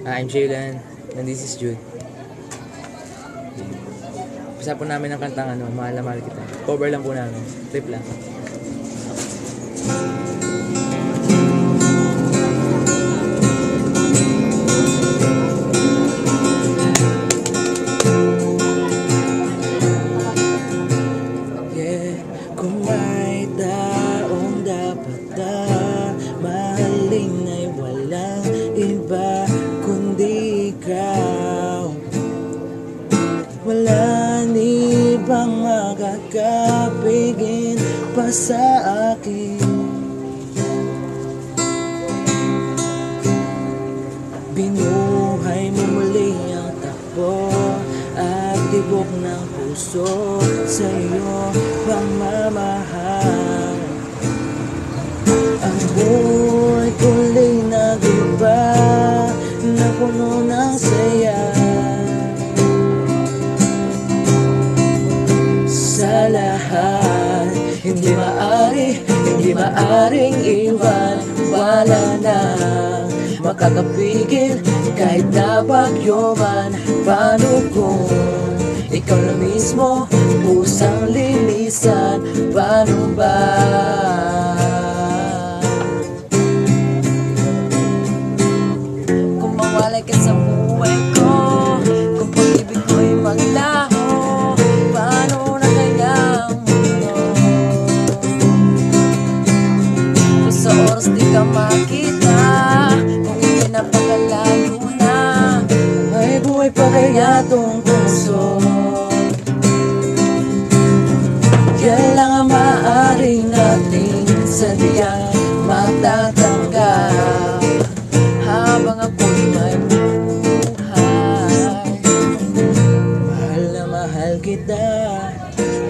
I'm Jaylan, and this is Jude. Pisa po namin ang kantang Mahal na Mahal Kita. Cover lang po namin. Trip lang. Yeah, kung may taong dapat na mahalin ay walang iba kundi ikaw. Wala ni bang makakapigil pa sa akin. Binuhay mo muli ang takbo at tibok ng puso sa iyo pagmamahal. Ang buhay ko'y nag-iba na puno ng saya. Sa lahat, hindi maaring iwan. Wala na makakapigil kahit na bagyo man. Paano kung ikaw na mismo pusang linisan? Paano ba? Kung mawalay ka sa buhay ko, kung pag-ibig ko'y maglaho, paano na kaya ang mundo? Kung sa oras di ka makita, kung hindi napakalayo na, may buhay pa kaya tong puso? Yan lang ang maaaring nating sadyang matatanggap habang ako'y may buhay. Mahal na mahal kita,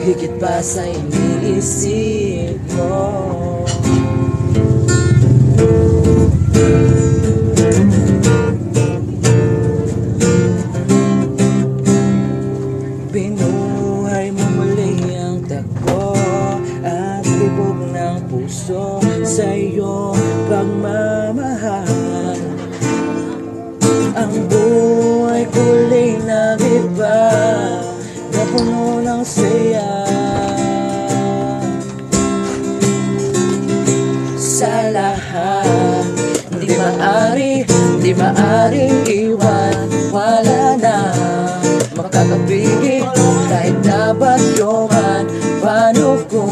higit pa sa iniisip mo. Binuhay mo muli ang takbo at tibok ng puso sa iyong pagmamahal. Ang buhay ko'y nag-iba na puno ng saya. Sa lahat, di maaring iwan. Wala na makakapigil kahit na bagyo man. Paano kung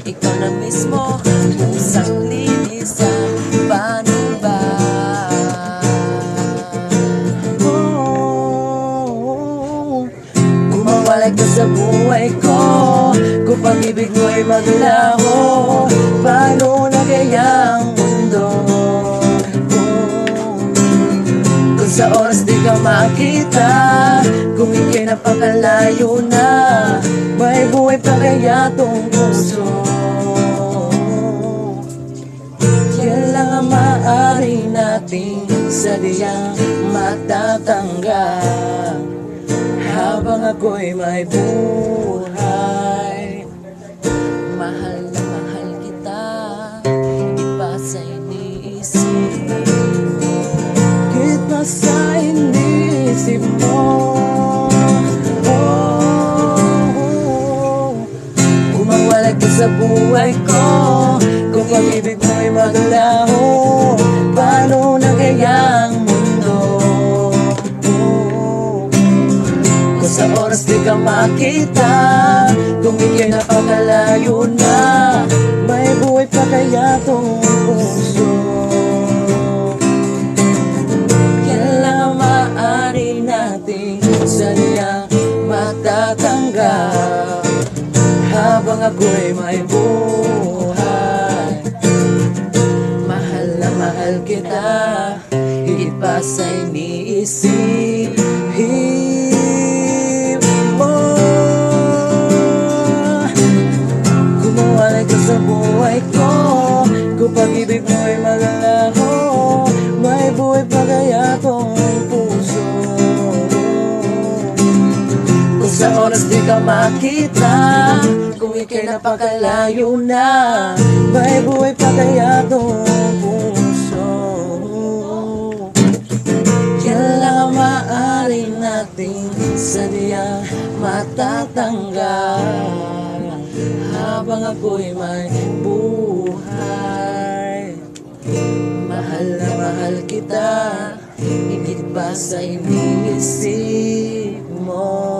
ikaw na mismo pusang linisan? Paano ba? Kung mawalay ka sa buhay ko, kung pag-ibig mo'y maglaho, paano na kaya ang mundo? Kung sa oras di ka makita, kung ika'y napakalayo na, may buhay pa kaya tong puso? Yan lang ang maaari nating sadyang matatanggap habang ako'y may buhay. Mahal na mahal kita, higit pa sa iniisip, higit pa sa iniisip mo. Kung mawalay ka sa buhay ko, kung pag-ibig mo'y maglaho, paano na kaya ang mundo? Kung sa oras di ka makita, kung ika'y napakalayo na, may buhay pa kaya tong puso? Yan lang ang maaari nating sadyang matatanggap habang ako'y may buhay. Mahal na mahal kita, higit pa sa iniisip mo. Kung mawalay ka sa buhay ko, kung pag-ibig mo'y maglaho, may buhay pa kaya tong puso? Kung sa oras di ka makita, kung ika'y napakalayo na, may buhay pa kaya tong puso? ating sadyang matatanggal habang ako'y may buhay. Mahal na mahal kita, higit pa sa iniisip mo.